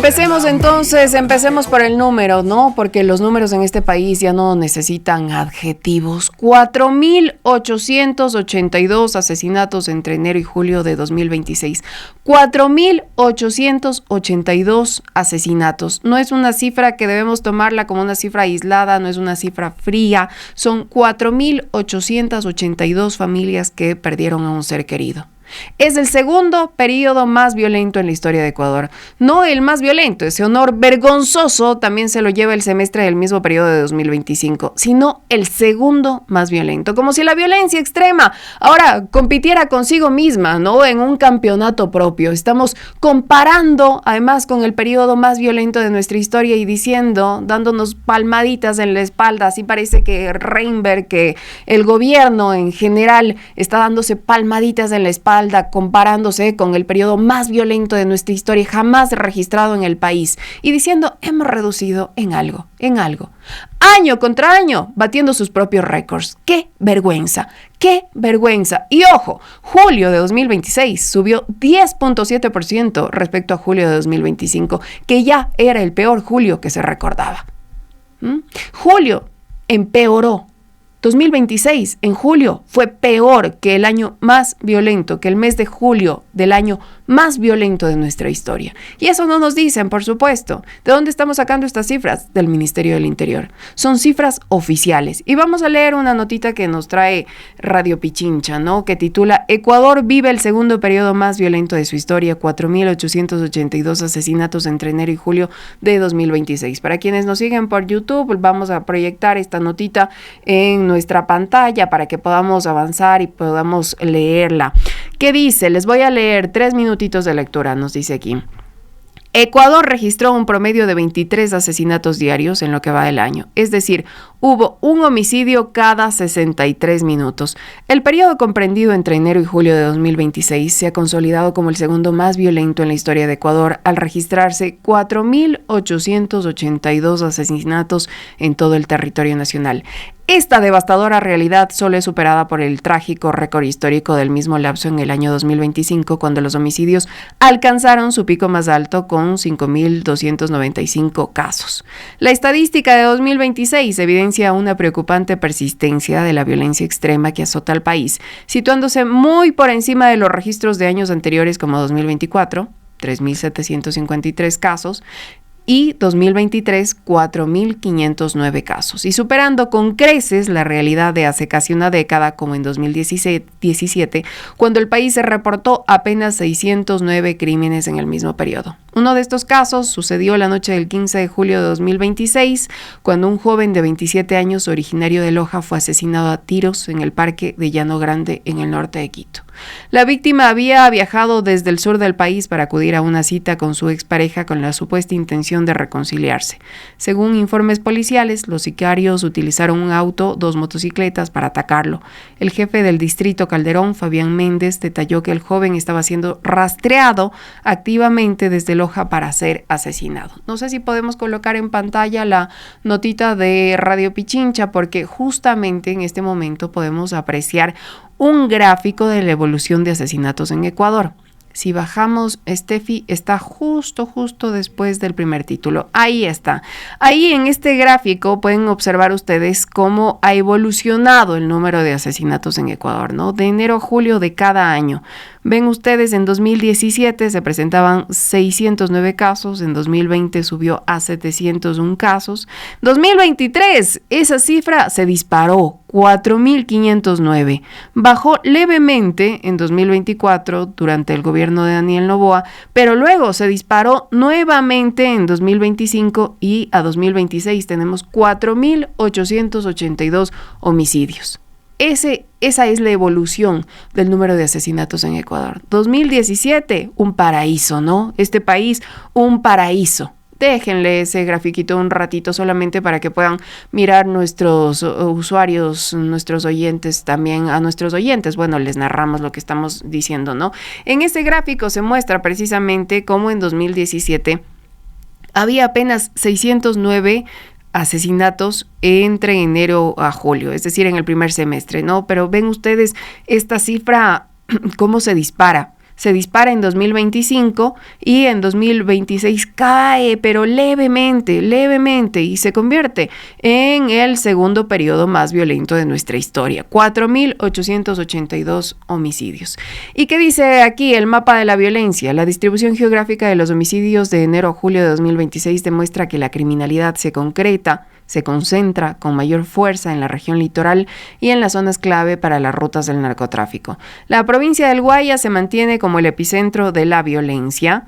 Empecemos por el número, ¿no? Porque los números en este país ya no necesitan adjetivos. 4.882 asesinatos entre enero y julio de 2026. 4.882 asesinatos. No es una cifra que debemos tomarla como una cifra aislada, no es una cifra fría. Son 4.882 familias que perdieron a un ser querido. Es el segundo periodo más violento en la historia de Ecuador. No el más violento, ese honor vergonzoso también se lo lleva el semestre del mismo periodo de 2025, sino el segundo más violento. Como si la violencia extrema ahora compitiera consigo misma, ¿no? En un campeonato propio. Estamos comparando además con el periodo más violento de nuestra historia y dándonos palmaditas en la espalda. Así parece que Reinberg, que el gobierno en general está dándose palmaditas en la espalda, comparándose con el periodo más violento de nuestra historia jamás registrado en el país y diciendo hemos reducido en algo, año contra año, batiendo sus propios récords. ¡Qué vergüenza! ¡Qué vergüenza! Y ojo, julio de 2026 subió 10.7% respecto a julio de 2025, que ya era el peor julio que se recordaba. Julio empeoró. 2026, en julio, fue peor que el año más violento, que el mes de julio del año más violento de nuestra historia. Y eso no nos dicen, por supuesto. ¿De dónde estamos sacando estas cifras? Del Ministerio del Interior. Son cifras oficiales. Y vamos a leer una notita que nos trae Radio Pichincha, ¿no? Que titula Ecuador vive el segundo periodo más violento de su historia, 4.882 asesinatos entre enero y julio de 2026. Para quienes nos siguen por YouTube, vamos a proyectar esta notita en nuestra pantalla para que podamos avanzar y podamos leerla. ¿Qué dice? Les voy a leer 3 minutitos de lectura, nos dice aquí. Ecuador registró un promedio de 23 asesinatos diarios en lo que va del año, es decir, hubo un homicidio cada 63 minutos. El periodo comprendido entre enero y julio de 2026 se ha consolidado como el segundo más violento en la historia de Ecuador al registrarse 4.882 asesinatos en todo el territorio nacional. Esta devastadora realidad solo es superada por el trágico récord histórico del mismo lapso en el año 2025, cuando los homicidios alcanzaron su pico más alto con 5.295 casos. La estadística de 2026 evidencia una preocupante persistencia de la violencia extrema que azota al país, situándose muy por encima de los registros de años anteriores como 2024, 3.753 casos, y 2023, 4.509 casos, y superando con creces la realidad de hace casi una década, como en 2017, cuando el país se reportó apenas 609 crímenes en el mismo periodo. Uno de estos casos sucedió la noche del 15 de julio de 2026, cuando un joven de 27 años originario de Loja fue asesinado a tiros en el parque de Llano Grande, en el norte de Quito. La víctima había viajado desde el sur del país para acudir a una cita con su expareja con la supuesta intención de reconciliarse. Según informes policiales, los sicarios utilizaron un auto, 2 motocicletas para atacarlo. El jefe del distrito Calderón, Fabián Méndez, detalló que el joven estaba siendo rastreado activamente desde Loja para ser asesinado. No sé si podemos colocar en pantalla la notita de Radio Pichincha, porque justamente en este momento podemos apreciar un gráfico de la evolución de asesinatos en Ecuador. Si bajamos, Steffi, está justo después del primer título. Ahí está. Ahí en este gráfico pueden observar ustedes cómo ha evolucionado el número de asesinatos en Ecuador, ¿no? De enero a julio de cada año. Ven ustedes, en 2017 se presentaban 609 casos, en 2020 subió a 701 casos. 2023, esa cifra se disparó, 4.509. Bajó levemente en 2024 durante el gobierno de Daniel Noboa, pero luego se disparó nuevamente en 2025 y a 2026 tenemos 4.882 homicidios. Esa es la evolución del número de asesinatos en Ecuador. 2017, un paraíso, ¿no? Este país, un paraíso. Déjenle ese grafiquito un ratito solamente para que puedan mirar nuestros usuarios, nuestros oyentes también, a nuestros oyentes. Bueno, les narramos lo que estamos diciendo, ¿no? En este gráfico se muestra precisamente cómo en 2017 había apenas 609 asesinatos entre enero a julio, es decir, en el primer semestre, ¿no? Pero ven ustedes esta cifra, cómo se dispara. se dispara en 2025 y en 2026 cae, pero levemente, y se convierte en el segundo periodo más violento de nuestra historia. 4.882 homicidios. ¿Y qué dice aquí el mapa de la violencia? La distribución geográfica de los homicidios de enero a julio de 2026 demuestra que la criminalidad se concentra con mayor fuerza en la región litoral y en las zonas clave para las rutas del narcotráfico. La provincia del Guayas se mantiene como el epicentro de la violencia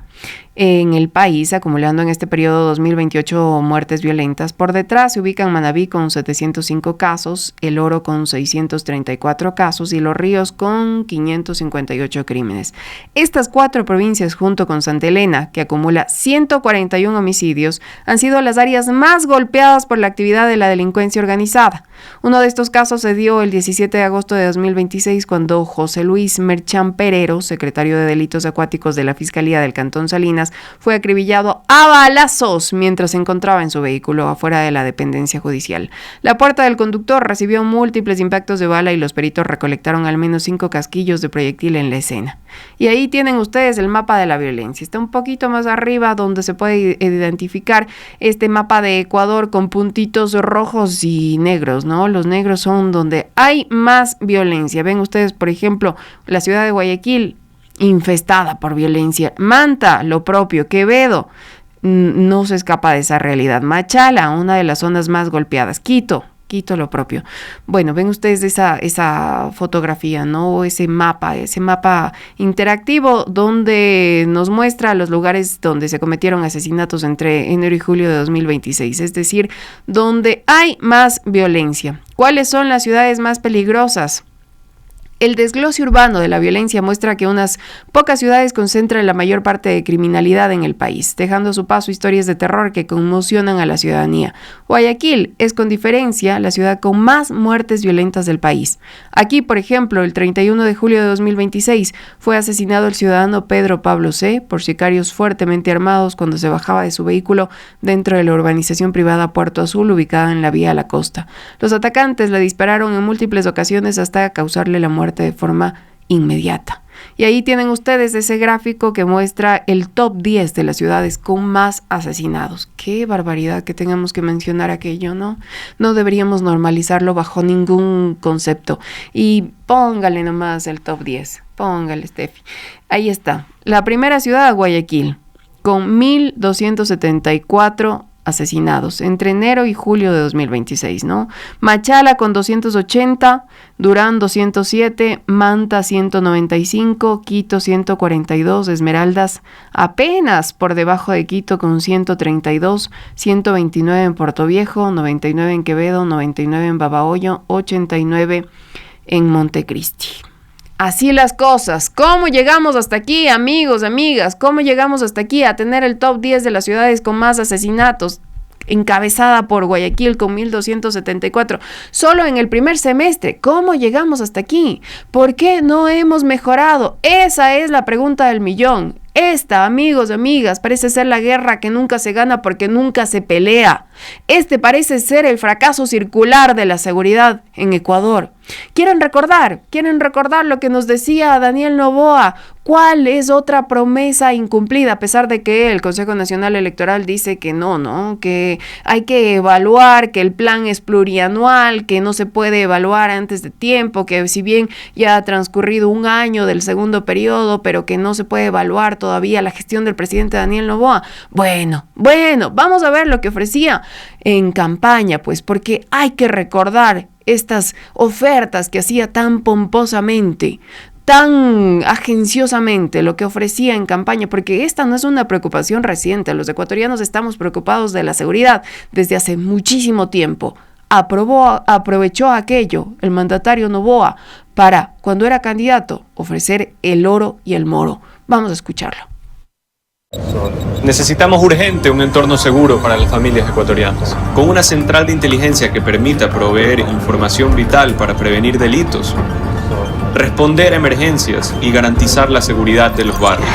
en el país, acumulando en este periodo 2028 muertes violentas. Por detrás se ubican Manabí con 705 casos, El Oro con 634 casos y Los Ríos con 558 crímenes. Estas 4 provincias, junto con Santa Elena, que acumula 141 homicidios, han sido las áreas más golpeadas por la actividad de la delincuencia organizada. Uno de estos casos se dio el 17 de agosto de 2026 cuando José Luis Merchán Perero, secretario de Delitos Acuáticos de la Fiscalía del Cantón Salinas, fue acribillado a balazos mientras se encontraba en su vehículo afuera de la dependencia judicial. La puerta del conductor recibió múltiples impactos de bala y los peritos recolectaron al menos 5 casquillos de proyectil en la escena. Y ahí tienen ustedes el mapa de la violencia. Está un poquito más arriba donde se puede identificar este mapa de Ecuador con puntitos rojos y negros, ¿no? Los negros son donde hay más violencia. Ven ustedes, por ejemplo, la ciudad de Guayaquil, infestada por violencia. Manta, lo propio. Quevedo, no se escapa de esa realidad. Machala, una de las zonas más golpeadas. Quito, lo propio. Bueno, ven ustedes esa fotografía, ¿no? Ese mapa interactivo donde nos muestra los lugares donde se cometieron asesinatos entre enero y julio de 2026, es decir, donde hay más violencia. ¿Cuáles son las ciudades más peligrosas? El desglose urbano de la violencia muestra que unas pocas ciudades concentran la mayor parte de criminalidad en el país, dejando a su paso historias de terror que conmocionan a la ciudadanía. Guayaquil es con diferencia la ciudad con más muertes violentas del país. Aquí, por ejemplo, el 31 de julio de 2026 fue asesinado el ciudadano Pedro Pablo C. por sicarios fuertemente armados cuando se bajaba de su vehículo dentro de la urbanización privada Puerto Azul, ubicada en la vía a la costa. Los atacantes le dispararon en múltiples ocasiones hasta causarle la muerte de forma inmediata. Y ahí tienen ustedes ese gráfico que muestra el top 10 de las ciudades con más asesinados. Qué barbaridad que tengamos que mencionar aquello, ¿no? No deberíamos normalizarlo bajo ningún concepto. Y póngale nomás el top 10. Póngale, Steffi. Ahí está. La primera ciudad, Guayaquil, con 1.274 asesinados entre enero y julio de 2026, ¿no? Machala con 280, Durán 207, Manta 195, Quito 142, Esmeraldas apenas por debajo de Quito con 132, 129 en Puerto Viejo, 99 en Quevedo, 99 en Babahoyo, 89 en Montecristi. Así las cosas. ¿Cómo llegamos hasta aquí, amigos, amigas? ¿Cómo llegamos hasta aquí a tener el top 10 de las ciudades con más asesinatos? Encabezada por Guayaquil con 1.274. Solo en el primer semestre. ¿Cómo llegamos hasta aquí? ¿Por qué no hemos mejorado? Esa es la pregunta del millón. Esta, amigos, amigas, parece ser la guerra que nunca se gana porque nunca se pelea. Este parece ser el fracaso circular de la seguridad en Ecuador. ¿Quieren recordar lo que nos decía Daniel Noboa? ¿Cuál es otra promesa incumplida? A pesar de que el Consejo Nacional Electoral dice que no, que hay que evaluar, que el plan es plurianual, que no se puede evaluar antes de tiempo, que si bien ya ha transcurrido un año del segundo periodo, pero que no se puede evaluar todavía la gestión del presidente Daniel Noboa. Bueno, vamos a ver lo que ofrecía en campaña, pues, porque hay que recordar estas ofertas que hacía tan pomposamente, tan agenciosamente, lo que ofrecía en campaña, porque esta no es una preocupación reciente. Los ecuatorianos estamos preocupados de la seguridad desde hace muchísimo tiempo. Aprovechó aquello el mandatario Noboa para, cuando era candidato, ofrecer el oro y el moro. Vamos a escucharlo. Necesitamos urgente un entorno seguro para las familias ecuatorianas, con una central de inteligencia que permita proveer información vital para prevenir delitos, responder a emergencias y garantizar la seguridad de los barrios.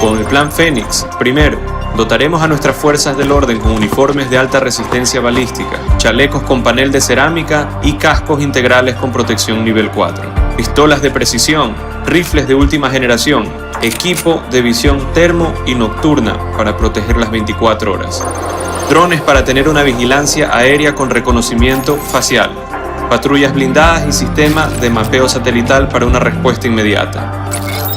Con el Plan Fénix, primero, dotaremos a nuestras fuerzas del orden con uniformes de alta resistencia balística, chalecos con panel de cerámica y cascos integrales con protección nivel 4, pistolas de precisión, rifles de última generación, equipo de visión termo y nocturna para proteger las 24 horas, drones para tener una vigilancia aérea con reconocimiento facial, patrullas blindadas y sistema de mapeo satelital para una respuesta inmediata.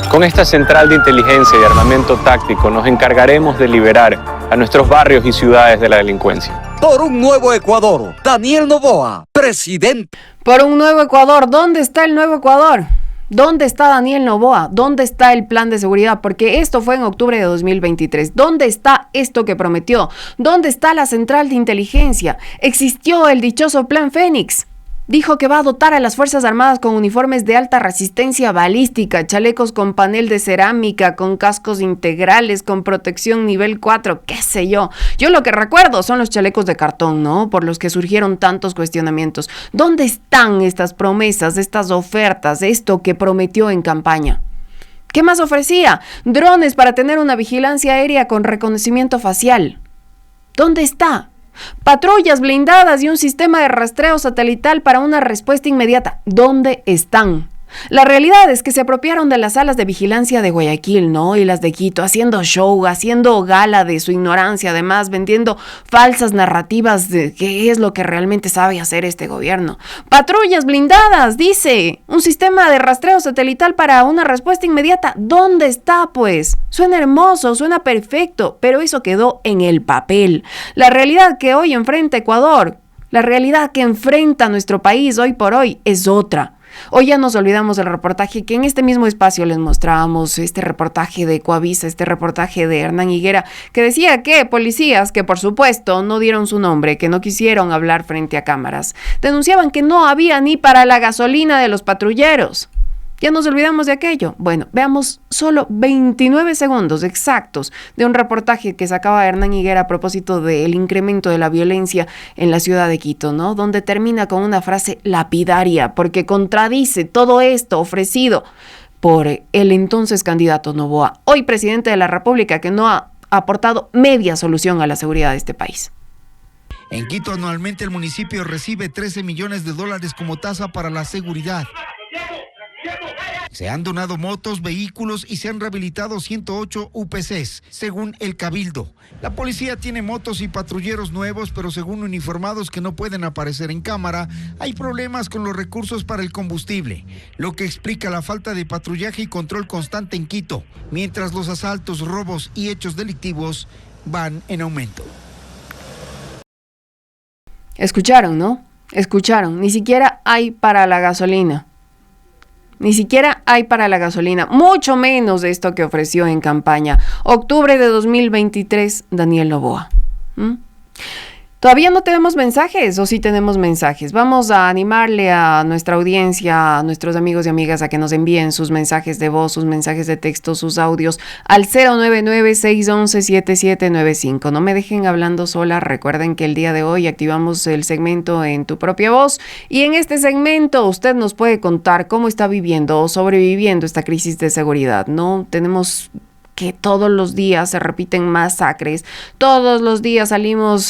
Con esta central de inteligencia y armamento táctico nos encargaremos de liberar a nuestros barrios y ciudades de la delincuencia. Por un nuevo Ecuador, Daniel Noboa, presidente. Por un nuevo Ecuador, ¿dónde está el nuevo Ecuador? ¿Dónde está Daniel Noboa? ¿Dónde está el plan de seguridad? Porque esto fue en octubre de 2023. ¿Dónde está esto que prometió? ¿Dónde está la central de inteligencia? ¿Existió el dichoso Plan Fénix? Dijo que va a dotar a las Fuerzas Armadas con uniformes de alta resistencia balística, chalecos con panel de cerámica, con cascos integrales, con protección nivel 4, qué sé yo. Yo lo que recuerdo son los chalecos de cartón, ¿no? Por los que surgieron tantos cuestionamientos. ¿Dónde están estas promesas, estas ofertas, esto que prometió en campaña? ¿Qué más ofrecía? Drones para tener una vigilancia aérea con reconocimiento facial. ¿Dónde está? Patrullas blindadas y un sistema de rastreo satelital para una respuesta inmediata. ¿Dónde están? La realidad es que se apropiaron de las salas de vigilancia de Guayaquil, ¿no? Y las de Quito, haciendo show, haciendo gala de su ignorancia, además vendiendo falsas narrativas de qué es lo que realmente sabe hacer este gobierno. Patrullas blindadas, dice. Un sistema de rastreo satelital para una respuesta inmediata. ¿Dónde está, pues? Suena hermoso, suena perfecto, pero eso quedó en el papel. La realidad que hoy enfrenta Ecuador, la realidad que enfrenta nuestro país hoy por hoy es otra. Hoy ya nos olvidamos del reportaje que en este mismo espacio les mostrábamos, este reportaje de Coavisa, este reportaje de Hernán Higuera, que decía que policías, que por supuesto no dieron su nombre, que no quisieron hablar frente a cámaras, denunciaban que no había ni para la gasolina de los patrulleros. Ya nos olvidamos de aquello. Bueno, veamos solo 29 segundos exactos de un reportaje que sacaba Hernán Higuera a propósito del incremento de la violencia en la ciudad de Quito, ¿no? Donde termina con una frase lapidaria, porque contradice todo esto ofrecido por el entonces candidato Noboa, hoy presidente de la República, que no ha aportado media solución a la seguridad de este país. En Quito anualmente el municipio recibe 13 millones de dólares como tasa para la seguridad. Se han donado motos, vehículos y se han rehabilitado 108 UPCs, según el Cabildo. La policía tiene motos y patrulleros nuevos, pero según uniformados que no pueden aparecer en cámara, hay problemas con los recursos para el combustible, lo que explica la falta de patrullaje y control constante en Quito, mientras los asaltos, robos y hechos delictivos van en aumento. Escucharon, ¿no? Escucharon, ni siquiera hay para la gasolina. Ni siquiera hay para la gasolina, mucho menos de esto que ofreció en campaña. Octubre de 2023, Daniel Noboa. ¿Todavía no tenemos mensajes o sí tenemos mensajes? Vamos a animarle a nuestra audiencia, a nuestros amigos y amigas a que nos envíen sus mensajes de voz, sus mensajes de texto, sus audios al 099-611-7795. No me dejen hablando sola. Recuerden que el día de hoy activamos el segmento En Tu Propia Voz y en este segmento usted nos puede contar cómo está viviendo o sobreviviendo esta crisis de seguridad, ¿no? Tenemos que todos los días se repiten masacres, todos los días salimos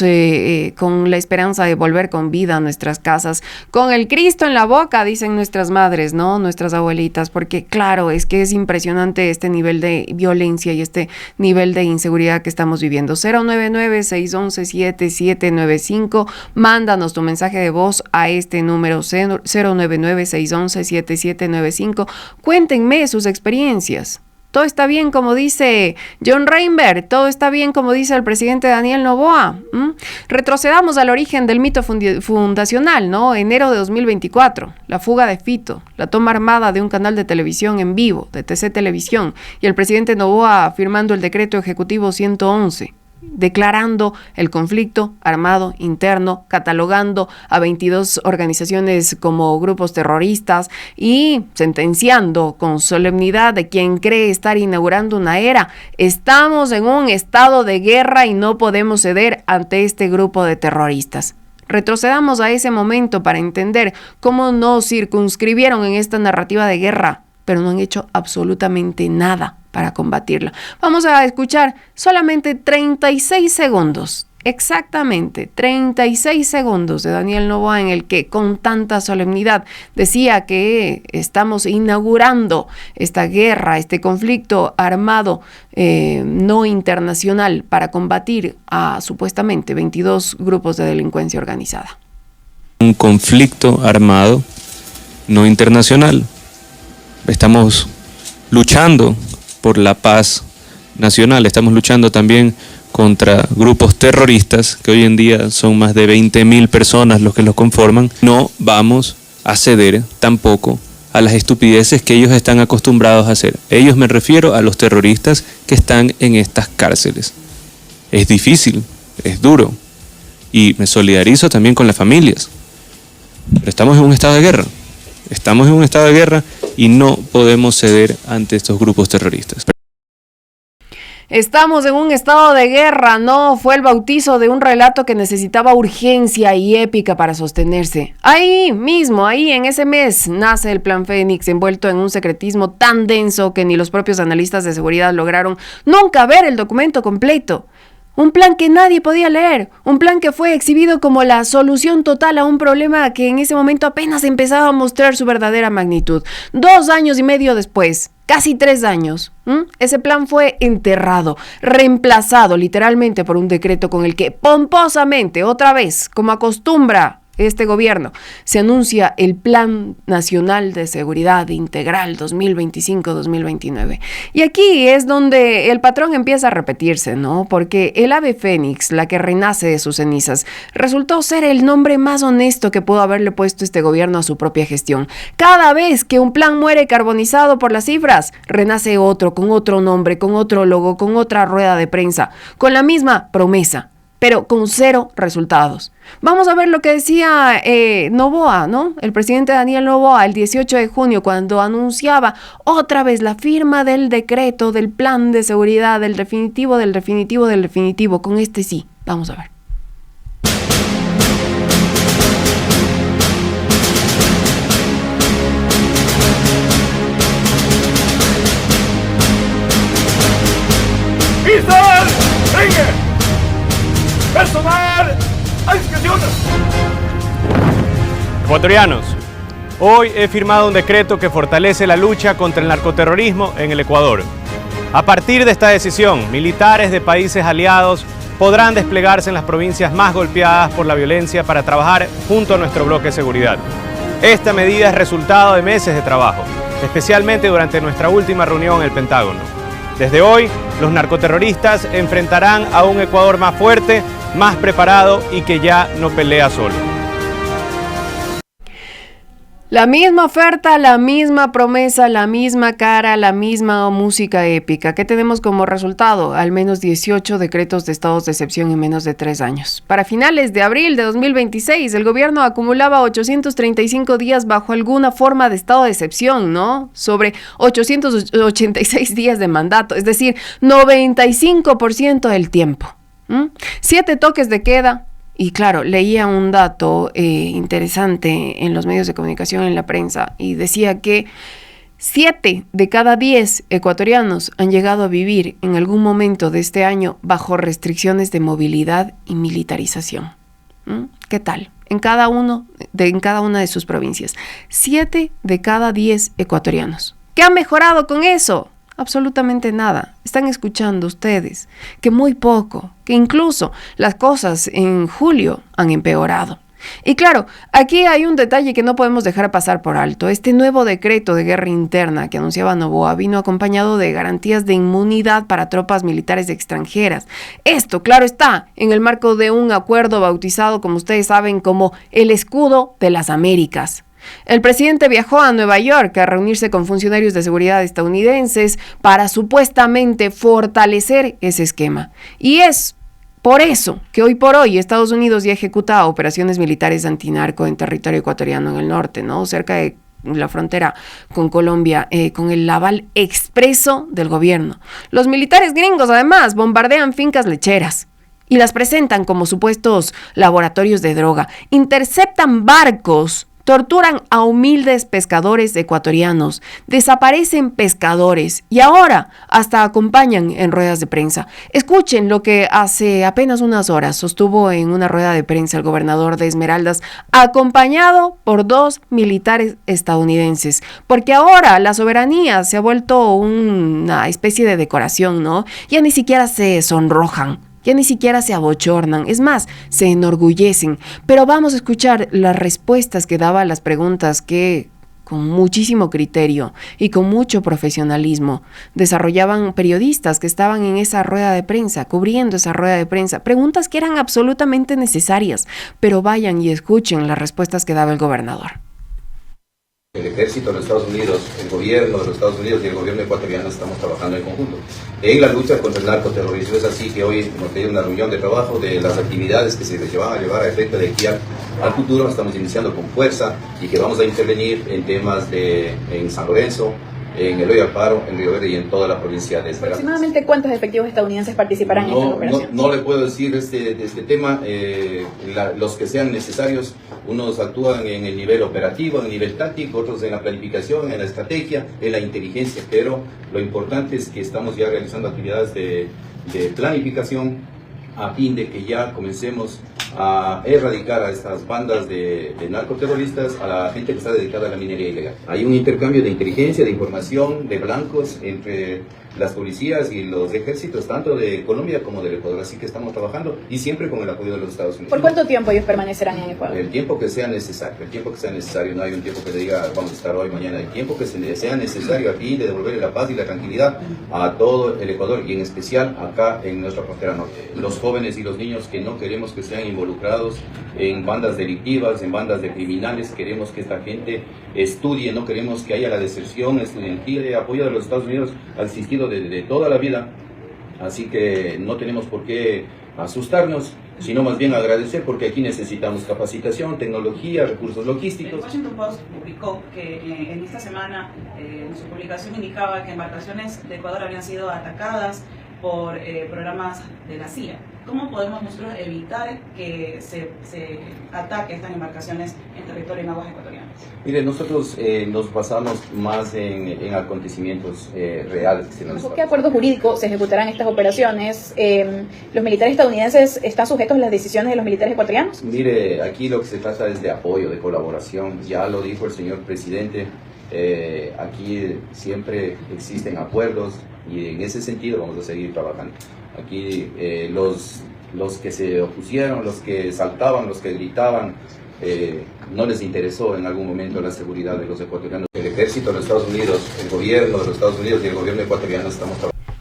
con la esperanza de volver con vida a nuestras casas, con el Cristo en la boca, dicen nuestras madres, ¿no? Nuestras abuelitas, porque claro, es que es impresionante este nivel de violencia y este nivel de inseguridad que estamos viviendo. 099-611-7795, mándanos tu mensaje de voz a este número 099-611-7795, cuéntenme sus experiencias. Todo está bien, como dice John Reinberg, todo está bien, como dice el presidente Daniel Noboa. Retrocedamos al origen del mito fundacional, ¿no? Enero de 2024, la fuga de Fito, la toma armada de un canal de televisión en vivo, de TC Televisión, y el presidente Noboa firmando el decreto ejecutivo 111. Declarando el conflicto armado interno, catalogando a 22 organizaciones como grupos terroristas y sentenciando con solemnidad de quien cree estar inaugurando una era. Estamos en un estado de guerra y no podemos ceder ante este grupo de terroristas. Retrocedamos a ese momento para entender cómo nos circunscribieron en esta narrativa de guerra, pero no han hecho absolutamente nada para combatirla. Vamos a escuchar solamente 36 segundos exactamente 36 segundos de Daniel Noboa en el que con tanta solemnidad decía que estamos inaugurando esta guerra, este conflicto armado no internacional para combatir a supuestamente 22 grupos de delincuencia organizada. Un conflicto armado no internacional. Estamos luchando por la paz nacional, estamos luchando también contra grupos terroristas, que hoy en día son más de 20.000 personas los que los conforman. No vamos a ceder tampoco a las estupideces que ellos están acostumbrados a hacer. Ellos, me refiero a los terroristas que están en estas cárceles. Es difícil, es duro, y me solidarizo también con las familias. Pero estamos en un estado de guerra. Estamos en un estado de guerra y no podemos ceder ante estos grupos terroristas. Estamos en un estado de guerra, no fue el bautizo de un relato que necesitaba urgencia y épica para sostenerse. Ahí mismo, ahí en ese mes, nace el Plan Fénix, envuelto en un secretismo tan denso que ni los propios analistas de seguridad lograron nunca ver el documento completo. Un plan que nadie podía leer, un plan que fue exhibido como la solución total a un problema que en ese momento apenas empezaba a mostrar su verdadera magnitud. 2 años y medio después, casi 3 años, ese plan fue enterrado, reemplazado literalmente por un decreto con el que pomposamente, otra vez, como acostumbra este gobierno, se anuncia el Plan Nacional de Seguridad Integral 2025-2029. Y aquí es donde el patrón empieza a repetirse, ¿no? Porque el ave fénix, la que renace de sus cenizas, resultó ser el nombre más honesto que pudo haberle puesto este gobierno a su propia gestión. Cada vez que un plan muere carbonizado por las cifras, renace otro, con otro nombre, con otro logo, con otra rueda de prensa, con la misma promesa, pero con 0 resultados. Vamos a ver lo que decía Noboa, ¿no? El presidente Daniel Noboa el 18 de junio cuando anunciaba otra vez la firma del decreto, del plan de seguridad, del definitivo. Con este sí, vamos a ver. ¡Isabel! ¡Sigue! ¡Personal! ¡A discreción! Ecuatorianos, hoy he firmado un decreto que fortalece la lucha contra el narcoterrorismo en el Ecuador. A partir de esta decisión, militares de países aliados podrán desplegarse en las provincias más golpeadas por la violencia para trabajar junto a nuestro bloque de seguridad. Esta medida es resultado de meses de trabajo, especialmente durante nuestra última reunión en el Pentágono. Desde hoy, los narcoterroristas enfrentarán a un Ecuador más fuerte, más preparado y que ya no pelea solo. La misma oferta, la misma promesa, la misma cara, la misma música épica. ¿Qué tenemos como resultado? Al menos 18 decretos de estados de excepción en menos de 3 años. Para finales de abril de 2026, el gobierno acumulaba 835 días bajo alguna forma de estado de excepción, ¿no? Sobre 886 días de mandato, es decir, 95% del tiempo. 7 toques de queda. Y claro, leía un dato interesante en los medios de comunicación, en la prensa, y decía que 7 de cada 10 ecuatorianos han llegado a vivir en algún momento de este año bajo restricciones de movilidad y militarización. ¿Qué tal? En cada una de sus provincias. 7 de cada 10 ecuatorianos. ¿Qué ha mejorado con eso? Absolutamente nada. Están escuchando ustedes que muy poco, que incluso las cosas en julio han empeorado. Y claro, aquí hay un detalle que no podemos dejar pasar por alto. Este nuevo decreto de guerra interna que anunciaba Noboa vino acompañado de garantías de inmunidad para tropas militares extranjeras. Esto, claro está, en el marco de un acuerdo bautizado, como ustedes saben, como el Escudo de las Américas. El presidente viajó a Nueva York a reunirse con funcionarios de seguridad estadounidenses para supuestamente fortalecer ese esquema. Y es por eso que hoy por hoy Estados Unidos ya ejecuta operaciones militares antinarco en territorio ecuatoriano en el norte, ¿no? Cerca de la frontera con Colombia, con el aval expreso del gobierno. Los militares gringos, además, bombardean fincas lecheras y las presentan como supuestos laboratorios de droga. Interceptan barcos torturan a humildes pescadores ecuatorianos, desaparecen pescadores y ahora hasta acompañan en ruedas de prensa. Escuchen lo que hace apenas unas horas sostuvo en una rueda de prensa el gobernador de Esmeraldas, acompañado por 2 militares estadounidenses, porque ahora la soberanía se ha vuelto una especie de decoración, ¿no? Ya ni siquiera se sonrojan. Ya ni siquiera se abochornan, es más, se enorgullecen. Pero vamos a escuchar las respuestas que daba a las preguntas que, con muchísimo criterio y con mucho profesionalismo, desarrollaban periodistas que estaban en esa rueda de prensa, cubriendo esa rueda de prensa. Preguntas que eran absolutamente necesarias, pero vayan y escuchen las respuestas que daba el gobernador. El ejército de los Estados Unidos, el gobierno de los Estados Unidos y el gobierno ecuatoriano estamos trabajando en conjunto en la lucha contra el narcoterrorismo. Es así que hoy hemos tenido una reunión de trabajo de las actividades que se van a llevar a efecto de aquí al futuro. Estamos iniciando con fuerza y que vamos a intervenir en temas en San Lorenzo, en Eloy Alfaro, en Río Verde y en toda la provincia de Esmeraldas. ¿Aproximadamente cuántos efectivos estadounidenses participarán en esta operación? No le puedo decir de este tema, los que sean necesarios. Unos actúan en el nivel operativo, en el nivel táctico, otros en la planificación, en la estrategia, en la inteligencia, pero lo importante es que estamos ya realizando actividades de planificación a fin de que ya comencemos a erradicar a estas bandas de narcoterroristas, a la gente que está dedicada a la minería ilegal. Hay un intercambio de inteligencia, de información, de blancos entre las policías y los ejércitos, tanto de Colombia como del Ecuador, así que estamos trabajando y siempre con el apoyo de los Estados Unidos. ¿Por cuánto tiempo ellos permanecerán en Ecuador? El tiempo que sea necesario, no hay un tiempo que le diga vamos a estar hoy, mañana, el tiempo que sea necesario a fin de devolverle la paz y la tranquilidad a todo el Ecuador y en especial acá en nuestra frontera norte. Los jóvenes y los niños que no queremos que sean involucrados en bandas delictivas, en bandas de criminales, queremos que esta gente estudie, no queremos que haya la deserción estudiantil. El apoyo de los Estados Unidos ha existido de toda la vida, así que no tenemos por qué asustarnos, sino más bien agradecer, porque aquí necesitamos capacitación, tecnología, recursos logísticos. El Washington Post publicó que en esta semana en su publicación indicaba que embarcaciones de Ecuador habían sido atacadas por programas de la CIA. ¿Cómo podemos nosotros evitar que se ataque estas embarcaciones en territorio en aguas ecuatorianas? Mire, nosotros nos basamos más en acontecimientos reales. ¿Bajo qué acuerdo jurídico se ejecutarán estas operaciones? ¿Los militares estadounidenses están sujetos a las decisiones de los militares ecuatorianos? Mire, aquí lo que se trata es de apoyo, de colaboración. Ya lo dijo el señor presidente, aquí siempre existen acuerdos y en ese sentido vamos a seguir trabajando. Aquí los que se opusieron, los que saltaban, los que gritaban, no les interesó en algún momento la seguridad de los ecuatorianos. El ejército de los Estados Unidos, el gobierno de los Estados Unidos y el gobierno ecuatoriano estamos trabajando.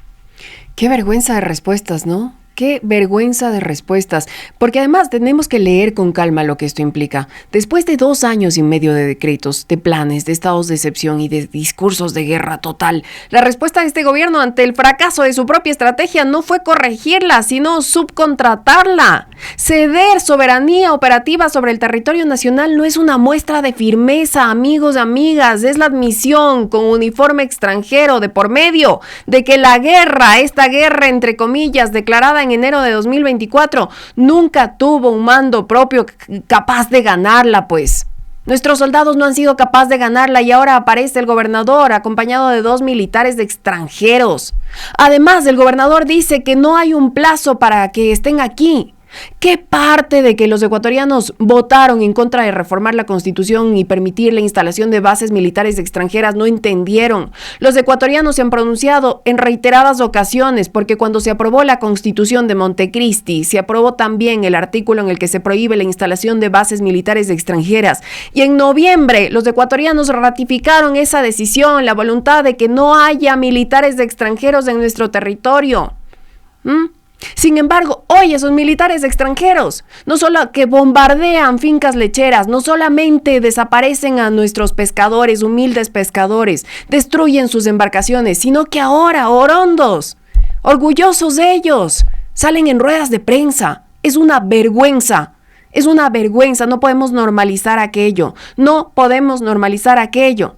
Qué vergüenza de respuestas, ¿no? Qué vergüenza de respuestas, porque además tenemos que leer con calma lo que esto implica. Después de 2 años y medio de decretos, de planes, de estados de excepción y de discursos de guerra total, la respuesta de este gobierno ante el fracaso de su propia estrategia no fue corregirla, sino subcontratarla. Ceder soberanía operativa sobre el territorio nacional no es una muestra de firmeza, amigos y amigas, es la admisión con uniforme extranjero de por medio de que la guerra, esta guerra entre comillas declarada en enero de 2024, nunca tuvo un mando propio capaz de ganarla, pues. Nuestros soldados no han sido capaces de ganarla y ahora aparece el gobernador acompañado de 2 militares de extranjeros. Además, el gobernador dice que no hay un plazo para que estén aquí. ¿Qué parte de que los ecuatorianos votaron en contra de reformar la Constitución y permitir la instalación de bases militares extranjeras no entendieron? Los ecuatorianos se han pronunciado en reiteradas ocasiones porque cuando se aprobó la Constitución de Montecristi, se aprobó también el artículo en el que se prohíbe la instalación de bases militares extranjeras. Y en noviembre, los ecuatorianos ratificaron esa decisión, la voluntad de que no haya militares extranjeros en nuestro territorio. Sin embargo, hoy esos militares extranjeros no solo que bombardean fincas lecheras, no solamente desaparecen a nuestros pescadores, humildes pescadores, destruyen sus embarcaciones, sino que ahora, orondos, orgullosos de ellos, salen en ruedas de prensa. Es una vergüenza. Es una vergüenza. No podemos normalizar aquello. No podemos normalizar aquello.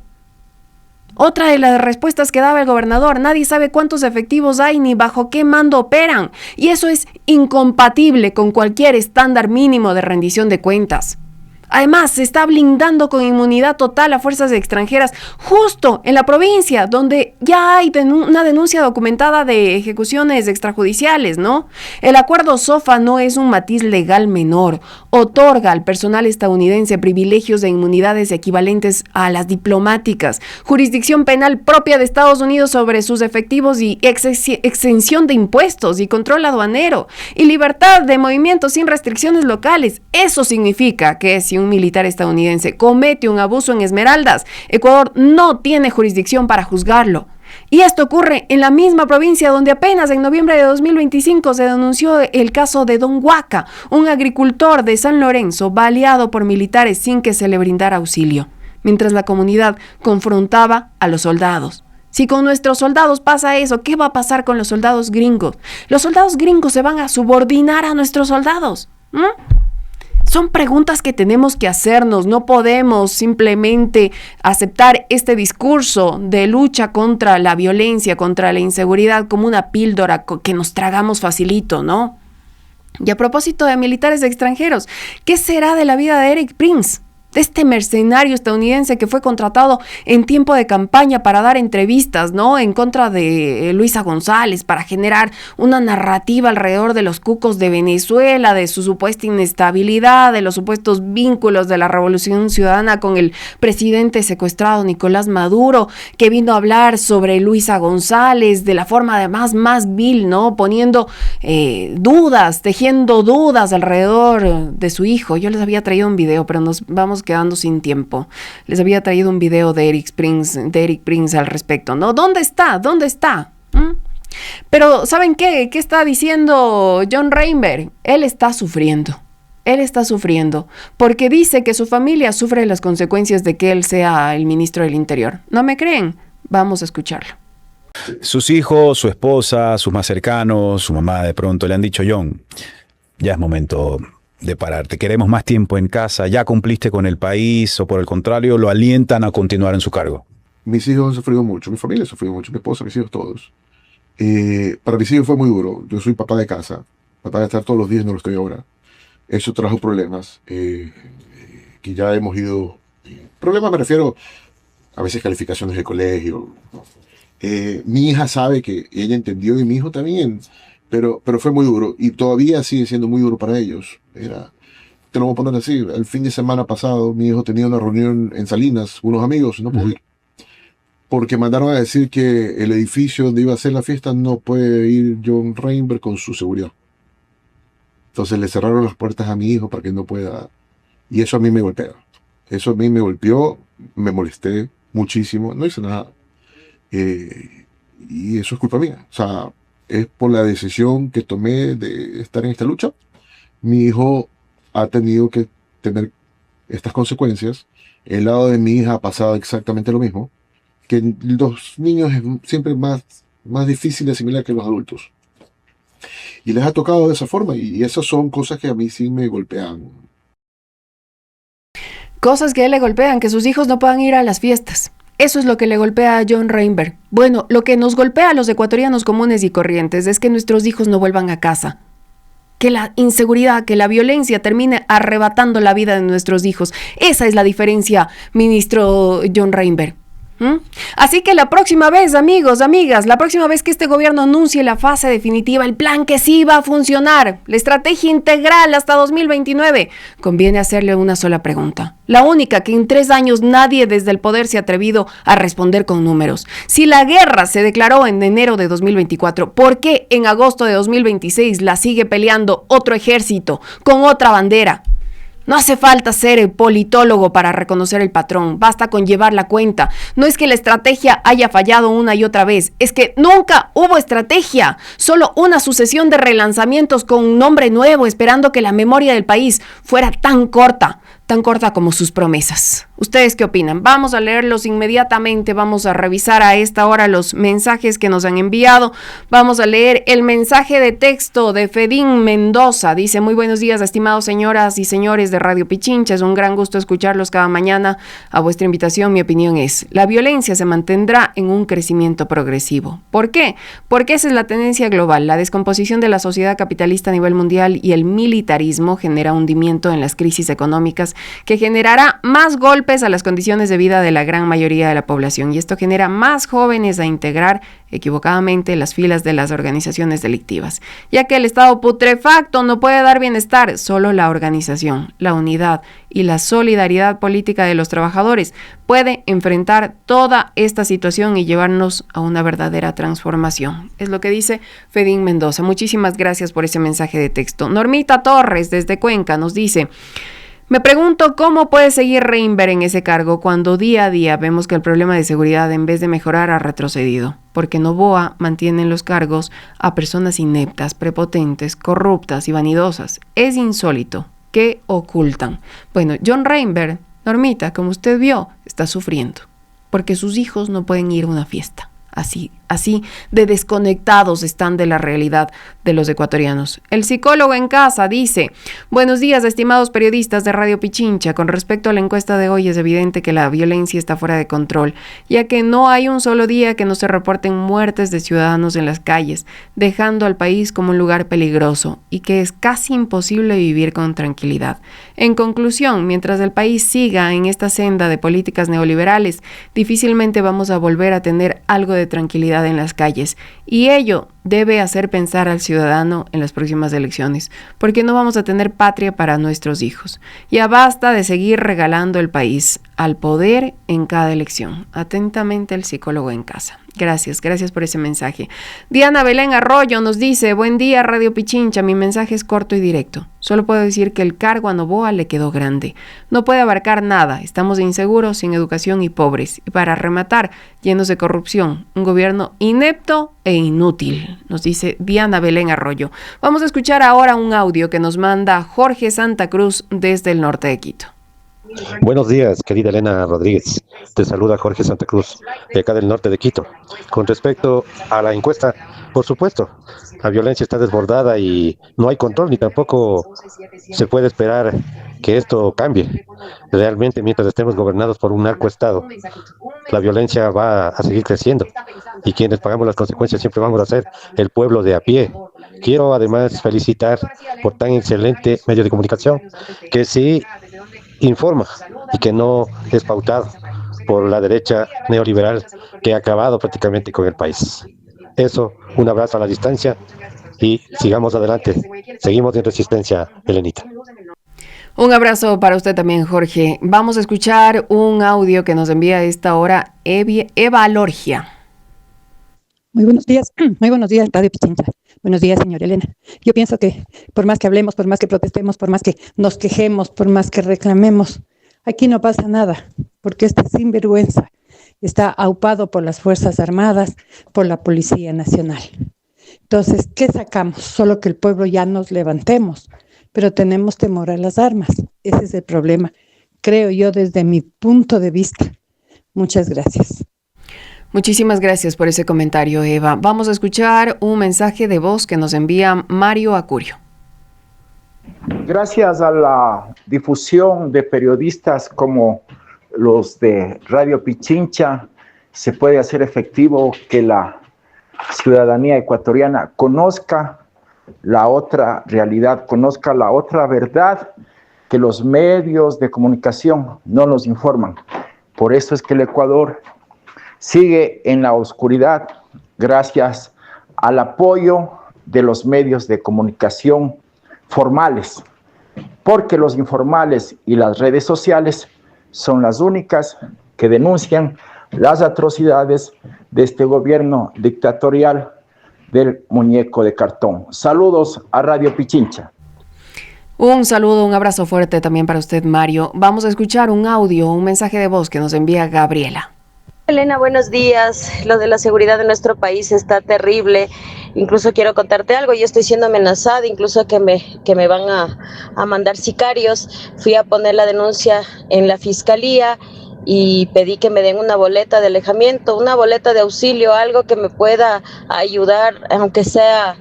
Otra de las respuestas que daba el gobernador, nadie sabe cuántos efectivos hay ni bajo qué mando operan, y eso es incompatible con cualquier estándar mínimo de rendición de cuentas. Además, se está blindando con inmunidad total a fuerzas extranjeras justo en la provincia, donde ya hay una denuncia documentada de ejecuciones extrajudiciales, ¿no? El acuerdo SOFA no es un matiz legal menor. Otorga al personal estadounidense privilegios e inmunidades equivalentes a las diplomáticas, jurisdicción penal propia de Estados Unidos sobre sus efectivos y exención de impuestos y control aduanero, y libertad de movimiento sin restricciones locales. Eso significa que si un militar estadounidense comete un abuso en Esmeraldas, Ecuador no tiene jurisdicción para juzgarlo. Y esto ocurre en la misma provincia donde apenas en noviembre de 2025 se denunció el caso de Don Huaca, un agricultor de San Lorenzo baleado por militares sin que se le brindara auxilio, mientras la comunidad confrontaba a los soldados. Si con nuestros soldados pasa eso, ¿qué va a pasar con los soldados gringos? Los soldados gringos se van a subordinar a nuestros soldados. Son preguntas que tenemos que hacernos. No podemos simplemente aceptar este discurso de lucha contra la violencia, contra la inseguridad como una píldora que nos tragamos facilito, ¿no? Y a propósito de militares extranjeros, ¿qué será de la vida de Eric Prince? De este mercenario estadounidense que fue contratado en tiempo de campaña para dar entrevistas, ¿no? En contra de Luisa González, para generar una narrativa alrededor de los cucos de Venezuela, de su supuesta inestabilidad, de los supuestos vínculos de la Revolución Ciudadana con el presidente secuestrado Nicolás Maduro, que vino a hablar sobre Luisa González de la forma además más vil, ¿no? Poniendo dudas, tejiendo dudas alrededor de su hijo. Yo les había traído un video, pero nos vamos quedando sin tiempo. Les había traído un video de Eric Prince al respecto, ¿no? ¿Dónde está? Pero ¿saben qué? ¿Qué está diciendo John Reinberg? Él está sufriendo porque dice que su familia sufre las consecuencias de que él sea el ministro del Interior. ¿No me creen? Vamos a escucharlo. Sus hijos, su esposa, sus más cercanos, su mamá de pronto le han dicho: John, ya es momento de parar, te queremos más tiempo en casa, ya cumpliste con el país, o por el contrario, lo alientan a continuar en su cargo. Mis hijos han sufrido mucho, mi familia ha sufrido mucho, mi esposa, mis hijos, todos. Para mis hijos fue muy duro. Yo soy papá de casa, papá de estar todos los días, no lo estoy ahora. Eso trajo problemas, que ya hemos ido... Problemas me refiero a veces calificaciones de colegio. Mi hija sabe que ella entendió y mi hijo también. Pero fue muy duro y todavía sigue siendo muy duro para ellos. Te lo voy a poner así: el fin de semana pasado mi hijo tenía una reunión en Salinas, unos amigos, no pudo ir, porque mandaron a decir que el edificio donde iba a hacer la fiesta no puede ir John Reinberg con su seguridad. Entonces le cerraron las puertas a mi hijo para que no pueda, y eso a mí me golpea. Eso a mí me golpeó, me molesté muchísimo, no hice nada, y eso es culpa mía. O sea, es por la decisión que tomé de estar en esta lucha. Mi hijo ha tenido que tener estas consecuencias. El lado de mi hija ha pasado exactamente lo mismo. Que los niños es siempre más difícil de asimilar que los adultos. Y les ha tocado de esa forma. Y esas son cosas que a mí sí me golpean. Cosas que a él le golpean, que sus hijos no puedan ir a las fiestas. Eso es lo que le golpea a John Reinberg. Bueno, lo que nos golpea a los ecuatorianos comunes y corrientes es que nuestros hijos no vuelvan a casa. Que la inseguridad, que la violencia termine arrebatando la vida de nuestros hijos. Esa es la diferencia, ministro John Reinberg. Así que la próxima vez, amigos, amigas, la próxima vez que este gobierno anuncie la fase definitiva, el plan que sí va a funcionar, la estrategia integral hasta 2029, conviene hacerle una sola pregunta. La única que en 3 años nadie desde el poder se ha atrevido a responder con números. Si la guerra se declaró en enero de 2024, ¿por qué en agosto de 2026 la sigue peleando otro ejército con otra bandera? No hace falta ser politólogo para reconocer el patrón, basta con llevar la cuenta. No es que la estrategia haya fallado una y otra vez, es que nunca hubo estrategia, solo una sucesión de relanzamientos con un nombre nuevo, esperando que la memoria del país fuera tan corta como sus promesas. ¿Ustedes qué opinan? Vamos a leerlos inmediatamente, vamos a revisar a esta hora los mensajes que nos han enviado. Vamos a leer el mensaje de texto de Fedín Mendoza. Dice: muy buenos días, estimados señoras y señores de Radio Pichincha, es un gran gusto escucharlos cada mañana. A vuestra invitación, mi opinión es: la violencia se mantendrá en un crecimiento progresivo. ¿Por qué? Porque esa es la tendencia global. La descomposición de la sociedad capitalista a nivel mundial y el militarismo genera hundimiento en las crisis económicas que generará más golpes a las condiciones de vida de la gran mayoría de la población, y esto genera más jóvenes a integrar equivocadamente las filas de las organizaciones delictivas, ya que el Estado putrefacto no puede dar bienestar, solo la organización, la unidad y la solidaridad política de los trabajadores puede enfrentar toda esta situación y llevarnos a una verdadera transformación. Es lo que dice Fedín Mendoza. Muchísimas gracias por ese mensaje de texto. Normita Torres desde Cuenca nos dice: me pregunto cómo puede seguir Reinber en ese cargo cuando día a día vemos que el problema de seguridad en vez de mejorar ha retrocedido, porque Noboa mantiene en los cargos a personas ineptas, prepotentes, corruptas y vanidosas. Es insólito. ¿Qué ocultan? Bueno, John Reinber, Normita, como usted vio, está sufriendo, porque sus hijos no pueden ir a una fiesta. Así de desconectados están de la realidad de los ecuatorianos. El psicólogo en casa dice: buenos días, estimados periodistas de Radio Pichincha. Con respecto a la encuesta de hoy, es evidente que la violencia está fuera de control, ya que no hay un solo día que no se reporten muertes de ciudadanos en las calles, dejando al país como un lugar peligroso y que es casi imposible vivir con tranquilidad. En conclusión, mientras el país siga en esta senda de políticas neoliberales, difícilmente vamos a volver a tener algo de tranquilidad en las calles, y ello debe hacer pensar al ciudadano en las próximas elecciones, porque no vamos a tener patria para nuestros hijos. Ya basta de seguir regalando el país al poder en cada elección. Atentamente, el psicólogo en casa. Gracias por ese mensaje. Diana Belén Arroyo nos dice: buen día, Radio Pichincha, mi mensaje es corto y directo. Solo puedo decir que el cargo a Noboa le quedó grande. No puede abarcar nada, estamos inseguros, sin educación y pobres. Y para rematar, llenos de corrupción, un gobierno inepto e inútil, nos dice Diana Belén Arroyo. Vamos a escuchar ahora un audio que nos manda Jorge Santa Cruz desde el norte de Quito. Buenos días, querida Elena Rodríguez. Te saluda Jorge Santa Cruz, de acá del norte de Quito. Con respecto a la encuesta, por supuesto, la violencia está desbordada y no hay control, ni tampoco se puede esperar que esto cambie. Realmente, mientras estemos gobernados por un narcoestado, la violencia va a seguir creciendo y quienes pagamos las consecuencias siempre vamos a ser el pueblo de a pie. Quiero además felicitar por tan excelente medio de comunicación que sí informa y que no es pautado por la derecha neoliberal que ha acabado prácticamente con el país. Eso, un abrazo a la distancia y sigamos adelante. Seguimos en resistencia, Elenita. Un abrazo para usted también, Jorge. Vamos a escuchar un audio que nos envía a esta hora Eva Lorgia. Muy buenos días, Radio Pichincha. Buenos días, señora Elena. Yo pienso que por más que hablemos, por más que protestemos, por más que nos quejemos, por más que reclamemos, aquí no pasa nada, porque este sinvergüenza está aupado por las Fuerzas Armadas, por la Policía Nacional. Entonces, ¿qué sacamos? Solo que el pueblo ya nos levantemos, pero tenemos temor a las armas. Ese es el problema, creo yo, desde mi punto de vista. Muchas gracias. Muchísimas gracias por ese comentario, Eva. Vamos a escuchar un mensaje de voz que nos envía Mario Acurio. Gracias a la difusión de periodistas como los de Radio Pichincha, se puede hacer efectivo que la ciudadanía ecuatoriana conozca la otra realidad, conozca la otra verdad que los medios de comunicación no nos informan. Por eso es que el Ecuador sigue en la oscuridad gracias al apoyo de los medios de comunicación formales, porque los informales y las redes sociales son las únicas que denuncian las atrocidades de este gobierno dictatorial del muñeco de cartón. Saludos a Radio Pichincha. Un saludo, un abrazo fuerte también para usted, Mario. Vamos a escuchar un audio, un mensaje de voz que nos envía Gabriela. Elena, buenos días. Lo de la seguridad de nuestro país está terrible. Incluso quiero contarte algo. Yo estoy siendo amenazada, incluso que me van a mandar sicarios. Fui a poner la denuncia en la fiscalía y pedí que me den una boleta de alejamiento, una boleta de auxilio, algo que me pueda ayudar, aunque sea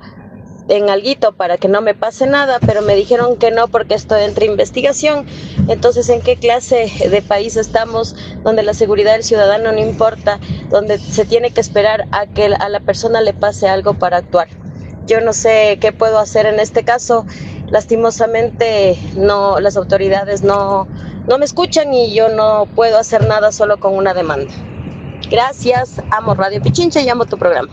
en alguito, para que no me pase nada, pero me dijeron que no porque esto entra en investigación. Entonces, ¿en qué clase de país estamos donde la seguridad del ciudadano no importa, donde se tiene que esperar a que a la persona le pase algo para actuar? Yo no sé qué puedo hacer en este caso lastimosamente no, las autoridades no me escuchan y yo no puedo hacer nada solo con una demanda. Gracias, amo Radio Pichincha y amo tu programa.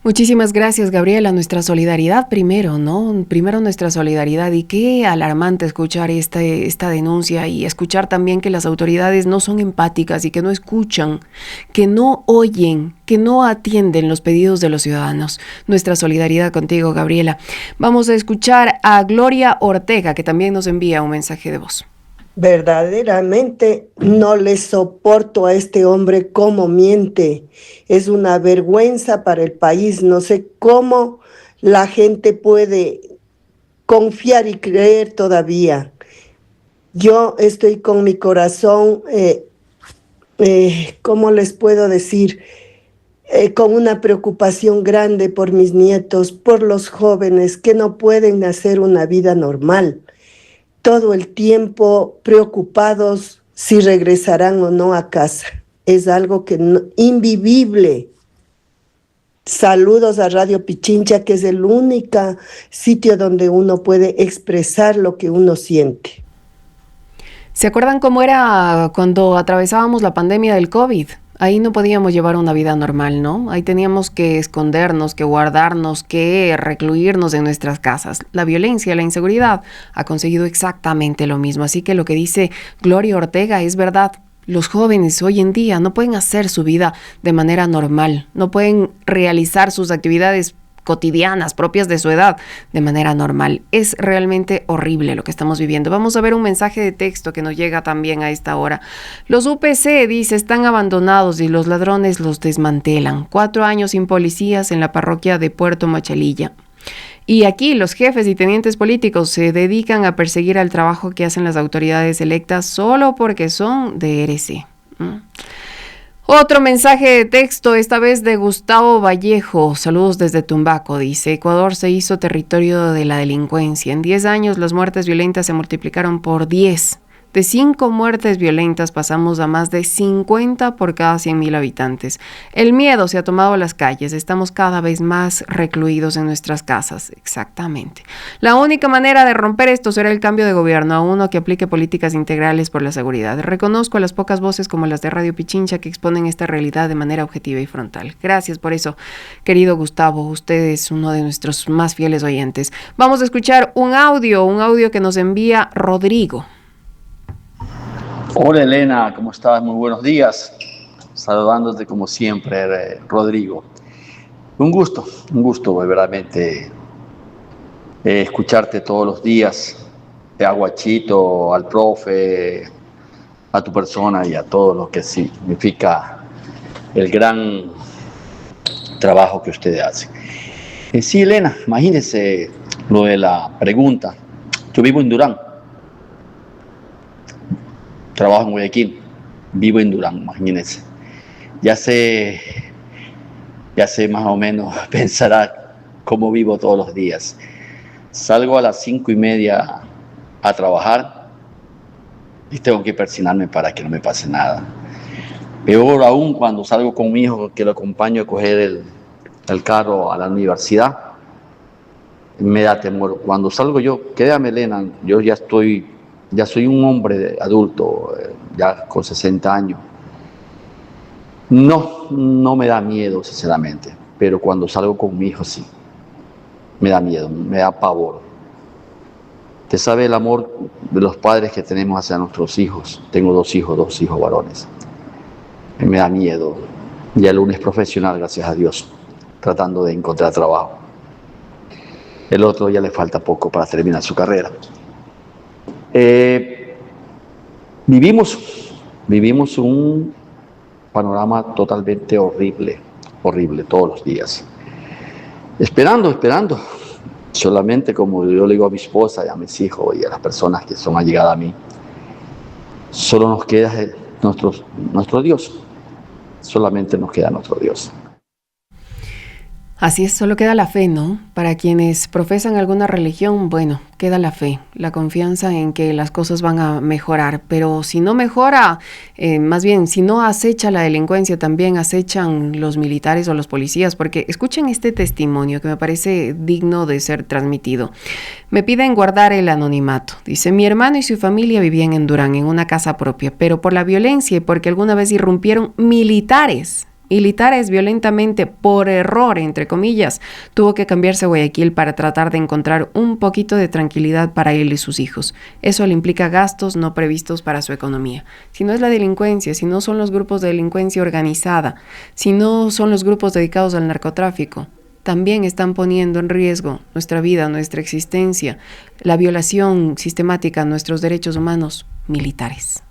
Muchísimas gracias, Gabriela. Nuestra solidaridad primero, ¿no? Primero nuestra solidaridad, y qué alarmante escuchar esta denuncia y escuchar también que las autoridades no son empáticas y que no escuchan, que no oyen, que no atienden los pedidos de los ciudadanos. Nuestra solidaridad contigo, Gabriela. Vamos a escuchar a Gloria Ortega, que también nos envía un mensaje de voz. Verdaderamente no le soporto a este hombre cómo miente. Es una vergüenza para el país. No sé cómo la gente puede confiar y creer todavía. Yo estoy con mi corazón, ¿cómo les puedo decir? Con una preocupación grande por mis nietos, por los jóvenes que no pueden hacer una vida normal. Todo el tiempo preocupados si regresarán o no a casa. Es algo que invivible. Saludos a Radio Pichincha, que es el único sitio donde uno puede expresar lo que uno siente. ¿Se acuerdan cómo era cuando atravesábamos la pandemia del COVID? Ahí no podíamos llevar una vida normal, ¿no? Ahí teníamos que escondernos, que guardarnos, que recluirnos en nuestras casas. La violencia, la inseguridad ha conseguido exactamente lo mismo. Así que lo que dice Gloria Ortega es verdad. Los jóvenes hoy en día no pueden hacer su vida de manera normal, no pueden realizar sus actividades cotidianas propias de su edad de manera normal. Es realmente horrible lo que estamos viviendo. Vamos a ver un mensaje de texto que nos llega también a esta hora. Los UPC, dice, están abandonados y los ladrones los desmantelan. 4 años sin policías en la parroquia de Puerto Machalilla. Y aquí los jefes y tenientes políticos se dedican a perseguir al trabajo que hacen las autoridades electas solo porque son de RC. Otro mensaje de texto, esta vez de Gustavo Vallejo. Saludos desde Tumbaco, dice: Ecuador se hizo territorio de la delincuencia. En 10 años las muertes violentas se multiplicaron por 10. De 5 muertes violentas pasamos a más de 50 por cada 100.000 habitantes. El miedo se ha tomado las calles. Estamos cada vez más recluidos en nuestras casas. Exactamente. La única manera de romper esto será el cambio de gobierno, a uno que aplique políticas integrales por la seguridad. Reconozco a las pocas voces como las de Radio Pichincha que exponen esta realidad de manera objetiva y frontal. Gracias por eso, querido Gustavo. Usted es uno de nuestros más fieles oyentes. Vamos a escuchar un audio que nos envía Rodrigo. Hola Elena, ¿cómo estás? Muy buenos días. Saludándote como siempre, Rodrigo. Un gusto verdaderamente escucharte todos los días. A Guachito, al profe, a tu persona y a todo lo que significa el gran trabajo que ustedes hacen. Sí, Elena, imagínese lo de la pregunta. Yo vivo en Durán. Trabajo en Guayaquil, vivo en Durán, imagínense. Ya sé más o menos, pensará cómo vivo todos los días. Salgo a las 5:30 a trabajar y tengo que persignarme para que no me pase nada. Peor aún cuando salgo con mi hijo, que lo acompaño a coger el carro a la universidad, me da temor. Cuando salgo yo, créame Elena, yo ya soy un hombre adulto, ya con 60 años. No me da miedo, sinceramente, pero cuando salgo con mi hijo sí, me da miedo, me da pavor. Usted sabe el amor de los padres que tenemos hacia nuestros hijos. Tengo 2 hijos varones. Me da miedo. Ya el lunes profesional, gracias a Dios, tratando de encontrar trabajo. El otro ya le falta poco para terminar su carrera. Vivimos un panorama totalmente horrible todos los días. Esperando, solamente como yo le digo a mi esposa y a mis hijos y a las personas que son allegadas a mí, solo nos queda nuestro Dios, solamente nos queda nuestro Dios. Así es, solo queda la fe, ¿no? Para quienes profesan alguna religión, bueno, queda la fe, la confianza en que las cosas van a mejorar. Pero si no mejora, más bien, si no acecha la delincuencia, también acechan los militares o los policías. Porque escuchen este testimonio que me parece digno de ser transmitido. Me piden guardar el anonimato. Dice, mi hermano y su familia vivían en Durán, en una casa propia, pero por la violencia y porque alguna vez irrumpieron militares violentamente, por error, entre comillas, tuvo que cambiarse a Guayaquil para tratar de encontrar un poquito de tranquilidad para él y sus hijos. Eso le implica gastos no previstos para su economía. Si no es la delincuencia, si no son los grupos de delincuencia organizada, si no son los grupos dedicados al narcotráfico, también están poniendo en riesgo nuestra vida, nuestra existencia, la violación sistemática a nuestros derechos humanos, militares.